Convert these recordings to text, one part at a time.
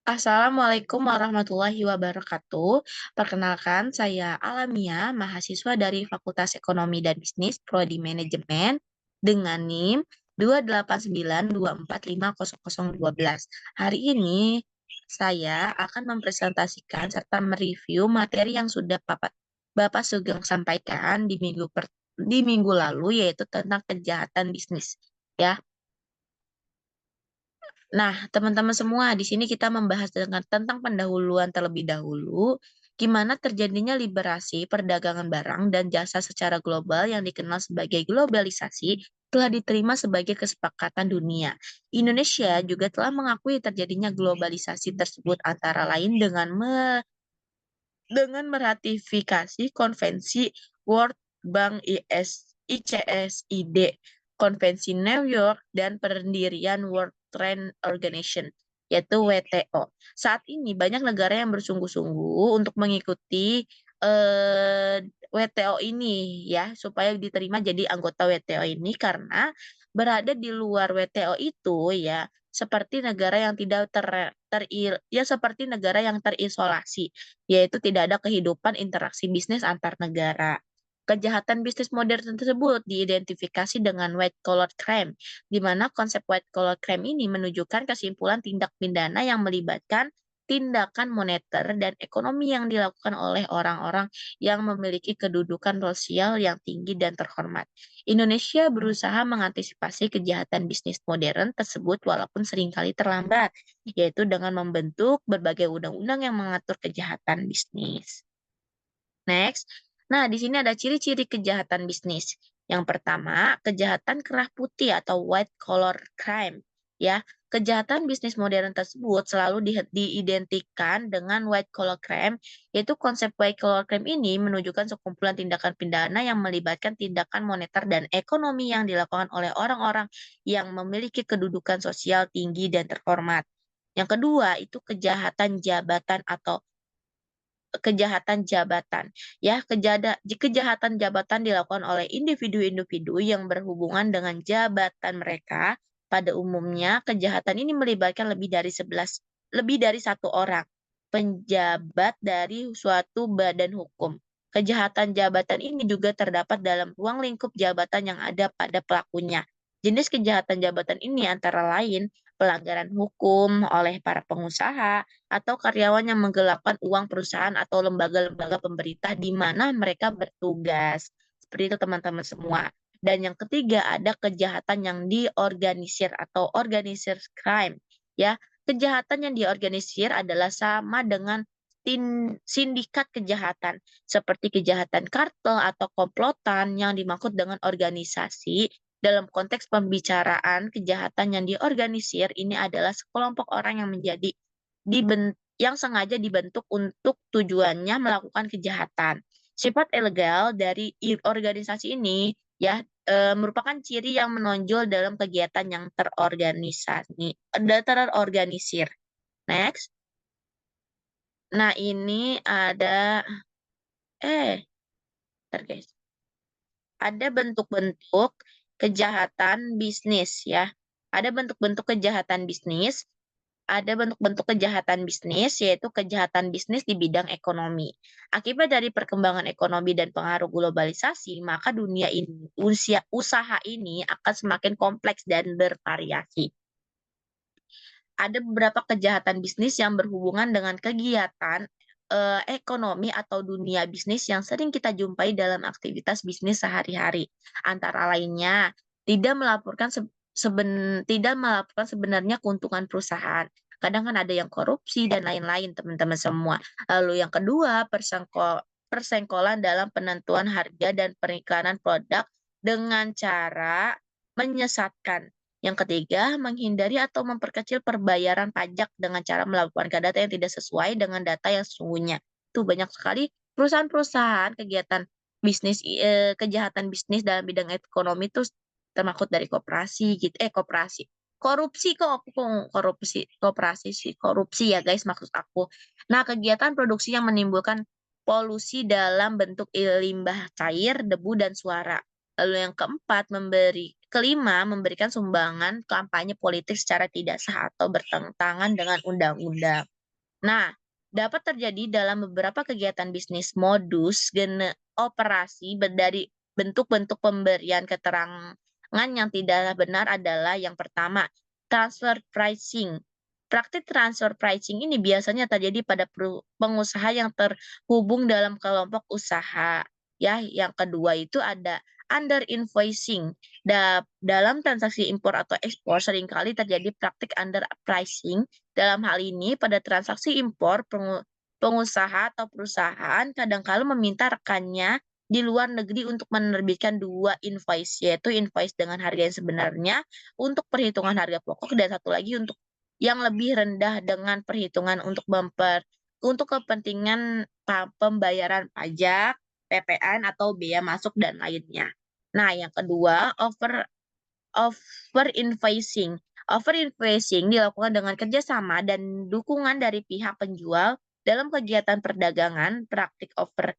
Assalamualaikum warahmatullahi wabarakatuh. Perkenalkan, saya Alamia, mahasiswa dari Fakultas Ekonomi dan Bisnis, Prodi Manajemen, dengan NIM 289245012. Hari ini, saya akan mempresentasikan serta mereview materi yang sudah Bapak Sugeng sampaikan di minggu lalu, yaitu tentang kejahatan bisnis. Ya, nah, teman-teman semua, di sini kita membahas tentang pendahuluan terlebih dahulu, gimana terjadinya liberasi perdagangan barang dan jasa secara global yang dikenal sebagai globalisasi telah diterima sebagai kesepakatan dunia. Indonesia juga telah mengakui terjadinya globalisasi tersebut antara lain dengan meratifikasi Konvensi World Bank ICSID, Konvensi New York, dan pendirian World Trade Organization, yaitu WTO. Saat ini banyak negara yang bersungguh-sungguh untuk mengikuti WTO ini ya, supaya diterima jadi anggota WTO ini karena berada di luar WTO itu ya seperti negara yang tidak ya seperti negara yang terisolasi, yaitu tidak ada kehidupan interaksi bisnis antar negara. Kejahatan bisnis modern tersebut diidentifikasi dengan white collar crime, di mana konsep white collar crime ini menunjukkan kesimpulan tindak pidana yang melibatkan tindakan moneter dan ekonomi yang dilakukan oleh orang-orang yang memiliki kedudukan sosial yang tinggi dan terhormat. Indonesia berusaha mengantisipasi kejahatan bisnis modern tersebut walaupun seringkali terlambat, yaitu dengan membentuk berbagai undang-undang yang mengatur kejahatan bisnis. Next. Nah, di sini ada ciri-ciri kejahatan bisnis. Yang pertama, kejahatan kerah putih atau white collar crime. Ya, kejahatan bisnis modern tersebut selalu diidentikan dengan white collar crime, yaitu konsep white collar crime ini menunjukkan sekumpulan tindakan pidana yang melibatkan tindakan moneter dan ekonomi yang dilakukan oleh orang-orang yang memiliki kedudukan sosial tinggi dan terhormat. Yang kedua, itu kejahatan jabatan. Ya, kejahatan jabatan dilakukan oleh individu-individu yang berhubungan dengan jabatan mereka. Pada umumnya, kejahatan ini melibatkan lebih dari satu orang penjabat dari suatu badan hukum. Kejahatan jabatan ini juga terdapat dalam ruang lingkup jabatan yang ada pada pelakunya. Jenis kejahatan jabatan ini antara lain pelanggaran hukum oleh para pengusaha, atau karyawan yang menggelapkan uang perusahaan atau lembaga-lembaga pemerintah di mana mereka bertugas. Seperti itu teman-teman semua. Dan yang ketiga ada kejahatan yang diorganisir atau organized crime. Ya, kejahatan yang diorganisir adalah sama dengan sindikat kejahatan seperti kejahatan kartel atau komplotan yang dimaksud dengan organisasi dalam konteks pembicaraan kejahatan yang diorganisir ini adalah sekelompok orang yang yang sengaja dibentuk untuk tujuannya melakukan kejahatan. Sifat ilegal dari organisasi ini ya merupakan ciri yang menonjol dalam kegiatan yang terorganisir. Next. Nah, ini ada ntar guys. Ada bentuk-bentuk kejahatan bisnis ya. Ada bentuk-bentuk kejahatan bisnis, yaitu kejahatan bisnis di bidang ekonomi. Akibat dari perkembangan ekonomi dan pengaruh globalisasi, maka dunia ini, usaha ini akan semakin kompleks dan bervariasi. Ada beberapa kejahatan bisnis yang berhubungan dengan kegiatan ekonomi atau dunia bisnis yang sering kita jumpai dalam aktivitas bisnis sehari-hari. Antara lainnya, tidak melaporkan sebenarnya keuntungan perusahaan. Kadang kan ada yang korupsi dan lain-lain, teman-teman semua. Lalu yang kedua, persengkolan dalam penentuan harga dan periklanan produk dengan cara menyesatkan. Yang ketiga, menghindari atau memperkecil perbayaran pajak dengan cara melakukan data yang tidak sesuai dengan data yang sesungguhnya. Itu banyak sekali perusahaan-perusahaan kejahatan bisnis dalam bidang ekonomi itu termasuk dari koperasi gitu. Koperasi. Korupsi kok aku korupsi koperasi sih korupsi ya guys maksud aku. Nah, kegiatan produksi yang menimbulkan polusi dalam bentuk limbah cair, debu dan suara. Lalu yang kelima, memberikan sumbangan kampanye politik secara tidak sah atau bertentangan dengan undang-undang. Nah, dapat terjadi dalam beberapa kegiatan bisnis. Modus operasi dari bentuk-bentuk pemberian keterangan yang tidak benar adalah yang pertama, transfer pricing. Praktik transfer pricing ini biasanya terjadi pada pengusaha yang terhubung dalam kelompok usaha. Ya, yang kedua itu ada under invoicing. Dalam transaksi impor atau ekspor seringkali terjadi praktik under pricing. Dalam hal ini, pada transaksi impor, pengusaha atau perusahaan kadangkala meminta rekannya di luar negeri untuk menerbitkan dua invoice, yaitu invoice dengan harga yang sebenarnya untuk perhitungan harga pokok dan satu lagi untuk yang lebih rendah dengan perhitungan untuk kepentingan pembayaran pajak, PPN atau bea masuk dan lainnya. Nah, yang kedua, over invoicing. Over invoicing dilakukan dengan kerjasama dan dukungan dari pihak penjual dalam kegiatan perdagangan. Praktik over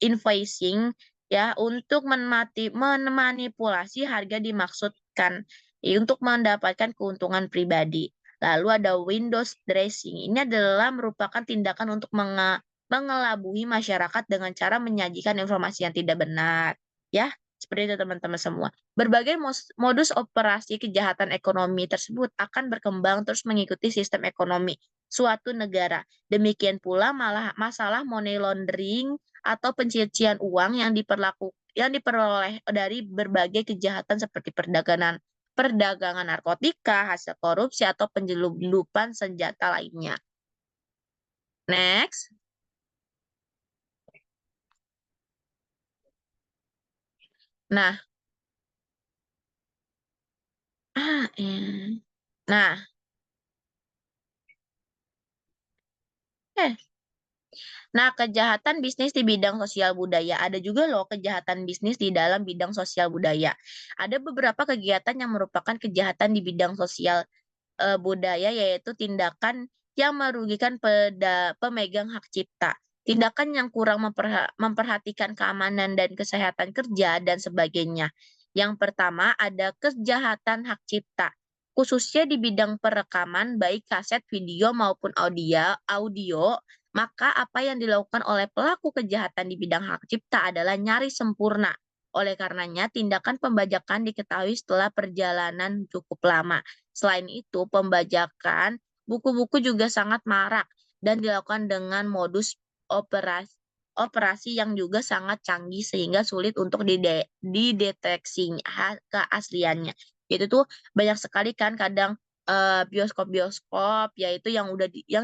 invoicing ya untuk memanipulasi harga dimaksudkan untuk mendapatkan keuntungan pribadi. Lalu ada windows dressing. Ini adalah merupakan tindakan untuk mengelabui masyarakat dengan cara menyajikan informasi yang tidak benar. Ya, seperti itu teman-teman semua. Berbagai modus operasi kejahatan ekonomi tersebut akan berkembang terus mengikuti sistem ekonomi suatu negara. Demikian pula masalah money laundering atau pencucian uang yang diperoleh dari berbagai kejahatan seperti perdagangan narkotika, hasil korupsi atau penyelundupan senjata lainnya. Next. Nah, nah, eh, Nah, kejahatan bisnis di bidang sosial budaya. Ada juga loh kejahatan bisnis di dalam bidang sosial budaya. Ada beberapa kegiatan yang merupakan kejahatan di bidang sosial budaya, yaitu tindakan yang merugikan pemegang hak cipta. Tindakan yang kurang memperhatikan keamanan dan kesehatan kerja dan sebagainya. Yang pertama ada kejahatan hak cipta. Khususnya di bidang perekaman baik kaset, video maupun audio, maka apa yang dilakukan oleh pelaku kejahatan di bidang hak cipta adalah nyaris sempurna. Oleh karenanya, tindakan pembajakan diketahui setelah perjalanan cukup lama. Selain itu, pembajakan buku-buku juga sangat marak dan dilakukan dengan modus operasi yang juga sangat canggih sehingga sulit untuk dideteksi keasliannya. Itu tuh banyak sekali kan kadang bioskop-bioskop yaitu yang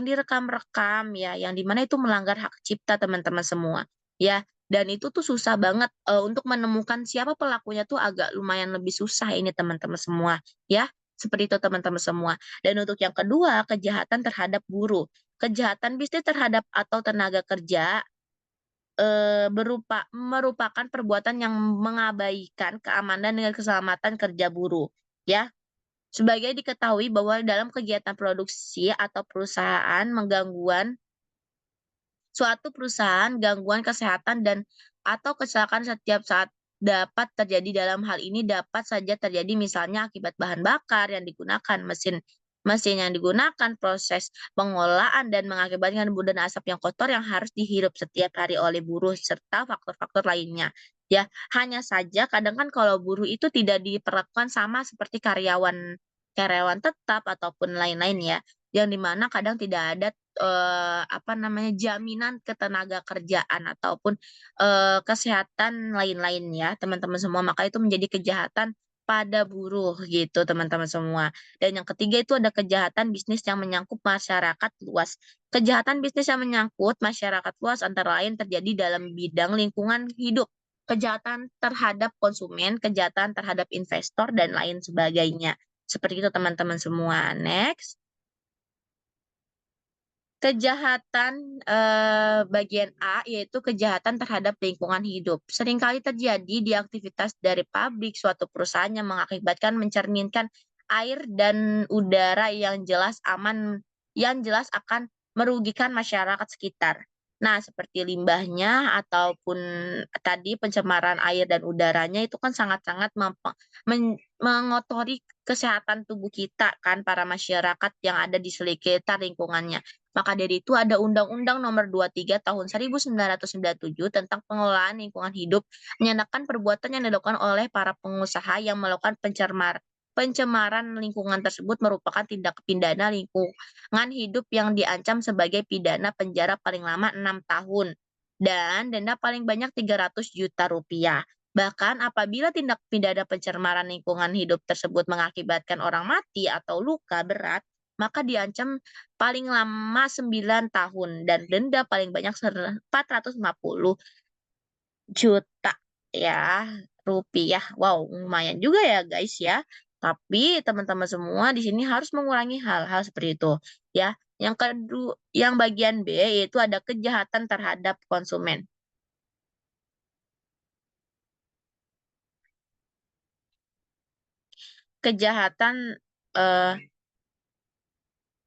direkam-rekam ya, yang dimana itu melanggar hak cipta teman-teman semua ya. Dan itu tuh susah banget untuk menemukan siapa pelakunya tuh agak lumayan lebih susah ini teman-teman semua ya. Seperti itu teman-teman semua. Dan untuk yang kedua, kejahatan terhadap buruh. Kejahatan bisnis terhadap atau tenaga kerja merupakan perbuatan yang mengabaikan keamanan dengan keselamatan kerja buruh. Ya, sebagai diketahui bahwa dalam kegiatan produksi atau suatu perusahaan, gangguan kesehatan dan atau kecelakaan setiap saat dapat terjadi. Dalam hal ini dapat saja terjadi misalnya akibat bahan bakar yang digunakan, mesin yang digunakan, proses pengolahan dan mengakibatkan embun dan asap yang kotor yang harus dihirup setiap hari oleh buruh serta faktor-faktor lainnya. Ya, hanya saja kadang kan kalau buruh itu tidak diperlakukan sama seperti karyawan karyawan tetap ataupun lain-lain ya, yang dimana kadang tidak ada jaminan ketenaga kerjaan ataupun kesehatan lain-lain ya, teman-teman semua. Maka itu menjadi kejahatan pada buruh gitu, teman-teman semua. Dan yang ketiga itu ada kejahatan bisnis yang menyangkut masyarakat luas. Kejahatan bisnis yang menyangkut masyarakat luas antara lain terjadi dalam bidang lingkungan hidup, kejahatan terhadap konsumen, kejahatan terhadap investor, dan lain sebagainya. Seperti itu teman-teman semua. Next. Kejahatan bagian A yaitu kejahatan terhadap lingkungan hidup. Seringkali terjadi di aktivitas dari pabrik suatu perusahaan yang mengakibatkan mencerminkan air dan udara yang jelas akan merugikan masyarakat sekitar. Nah, seperti limbahnya ataupun tadi pencemaran air dan udaranya itu kan sangat-sangat mengotori kesehatan tubuh kita kan, para masyarakat yang ada di sekitar lingkungannya. Maka dari itu ada Undang-Undang Nomor 23 Tahun 1997 tentang pengelolaan lingkungan hidup, menyatakan perbuatan yang dilakukan oleh para pengusaha yang melakukan pencemaran lingkungan tersebut merupakan tindak pidana lingkungan hidup yang diancam sebagai pidana penjara paling lama 6 tahun dan denda paling banyak 300 juta rupiah. Bahkan apabila tindak pidana pencemaran lingkungan hidup tersebut mengakibatkan orang mati atau luka berat, maka diancam paling lama 9 tahun dan denda paling banyak 450 juta ya rupiah. Wow, lumayan juga ya guys ya. Tapi teman-teman semua di sini harus mengurangi hal-hal seperti itu ya. Yang kedua, yang bagian B yaitu ada kejahatan terhadap konsumen. Kejahatan eh,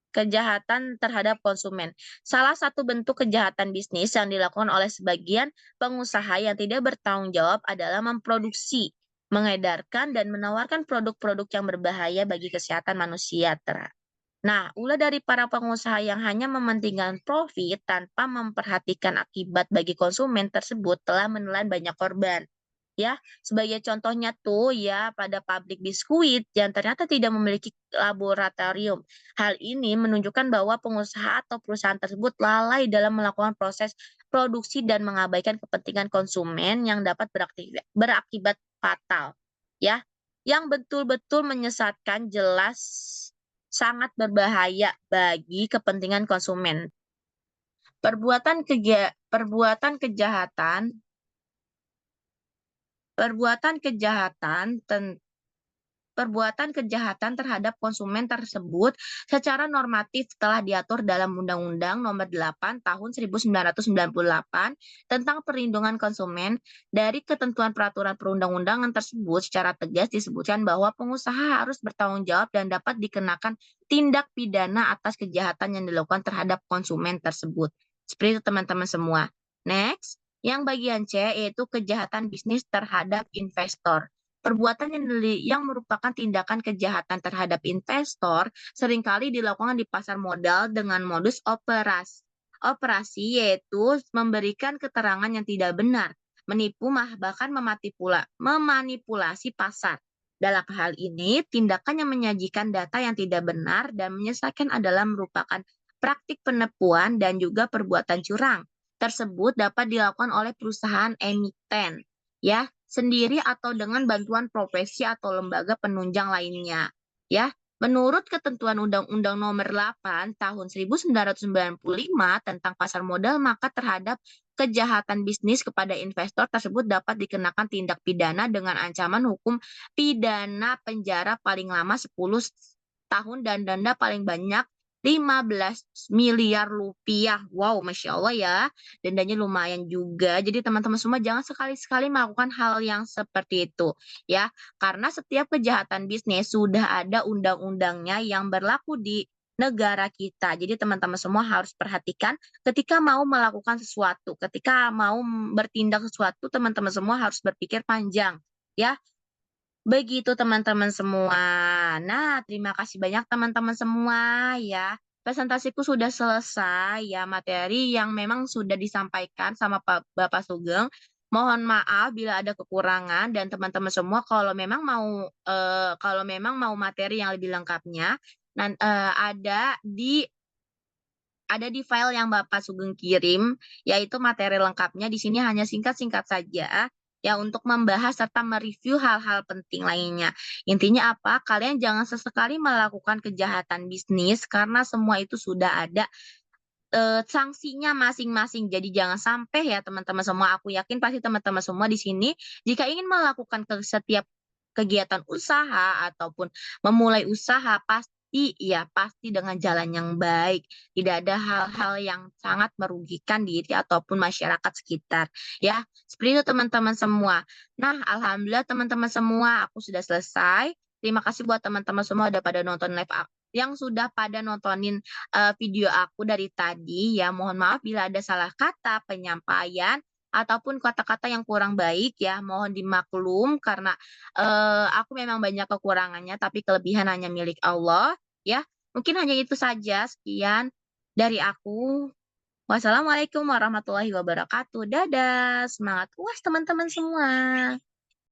Kejahatan terhadap konsumen. Salah satu bentuk kejahatan bisnis yang dilakukan oleh sebagian pengusaha yang tidak bertanggung jawab adalah memproduksi, mengedarkan, dan menawarkan produk-produk yang berbahaya bagi kesehatan manusia. Nah, ulah dari para pengusaha yang hanya mementingkan profit tanpa memperhatikan akibat bagi konsumen tersebut telah menelan banyak korban. Ya, sebagai contohnya tuh ya pada pabrik biskuit yang ternyata tidak memiliki laboratorium. Hal ini menunjukkan bahwa pengusaha atau perusahaan tersebut lalai dalam melakukan proses produksi dan mengabaikan kepentingan konsumen yang dapat berakibat fatal. Ya, yang betul-betul menyesatkan jelas sangat berbahaya bagi kepentingan konsumen. Perbuatan kejahatan perbuatan kejahatan Perbuatan kejahatan terhadap konsumen tersebut secara normatif telah diatur dalam Undang-Undang Nomor 8 Tahun 1998 tentang Perlindungan Konsumen. Dari ketentuan peraturan perundang-undangan tersebut secara tegas disebutkan bahwa pengusaha harus bertanggung jawab dan dapat dikenakan tindak pidana atas kejahatan yang dilakukan terhadap konsumen tersebut. Seperti itu teman-teman semua. Next, yang bagian C yaitu kejahatan bisnis terhadap investor. Perbuatan yang merupakan tindakan kejahatan terhadap investor seringkali dilakukan di pasar modal dengan modus operasi yaitu memberikan keterangan yang tidak benar, menipu bahkan memanipulasi pasar. Dalam hal ini, tindakan yang menyajikan data yang tidak benar dan menyesatkan adalah merupakan praktik penipuan dan juga perbuatan curang. Tersebut dapat dilakukan oleh perusahaan emiten, ya, sendiri atau dengan bantuan profesi atau lembaga penunjang lainnya. Ya, menurut ketentuan Undang-Undang Nomor 8 Tahun 1995 tentang pasar modal, maka terhadap kejahatan bisnis kepada investor tersebut dapat dikenakan tindak pidana dengan ancaman hukum pidana penjara paling lama 10 tahun dan denda paling banyak 15 miliar rupiah. Wow, Masya Allah ya. Dendanya lumayan juga. Jadi teman-teman semua jangan sekali-sekali melakukan hal yang seperti itu ya. Karena setiap kejahatan bisnis sudah ada undang-undangnya yang berlaku di negara kita. Jadi teman-teman semua harus perhatikan ketika mau melakukan sesuatu, ketika mau bertindak sesuatu, teman-teman semua harus berpikir panjang ya. Begitu teman-teman semua. Nah, terima kasih banyak teman-teman semua ya. Presentasiku sudah selesai ya, materi yang memang sudah disampaikan sama Bapak Sugeng. Mohon maaf bila ada kekurangan dan teman-teman semua kalau memang mau materi yang lebih lengkapnya ada di file yang Bapak Sugeng kirim, yaitu materi lengkapnya. Di sini hanya singkat-singkat saja ya untuk membahas serta mereview hal-hal penting lainnya. Intinya apa? Kalian jangan sesekali melakukan kejahatan bisnis karena semua itu sudah ada sanksinya masing-masing. Jadi jangan sampai ya teman-teman semua. Aku yakin pasti teman-teman semua di sini jika ingin melakukan setiap kegiatan usaha ataupun memulai usaha pasti dengan jalan yang baik. Tidak ada hal-hal yang sangat merugikan diri ataupun masyarakat sekitar. Ya, seperti itu teman-teman semua. Nah, alhamdulillah teman-teman semua aku sudah selesai. Terima kasih buat teman-teman semua udah pada nonton live yang sudah pada nontonin, video aku dari tadi ya. Mohon maaf bila ada salah kata, penyampaian, ataupun kata-kata yang kurang baik ya, mohon dimaklum karena, aku memang banyak kekurangannya, tapi kelebihan hanya milik Allah, ya. Mungkin hanya itu saja, sekian dari aku. Wassalamualaikum warahmatullahi wabarakatuh. Dadah, semangat UAS teman-teman semua.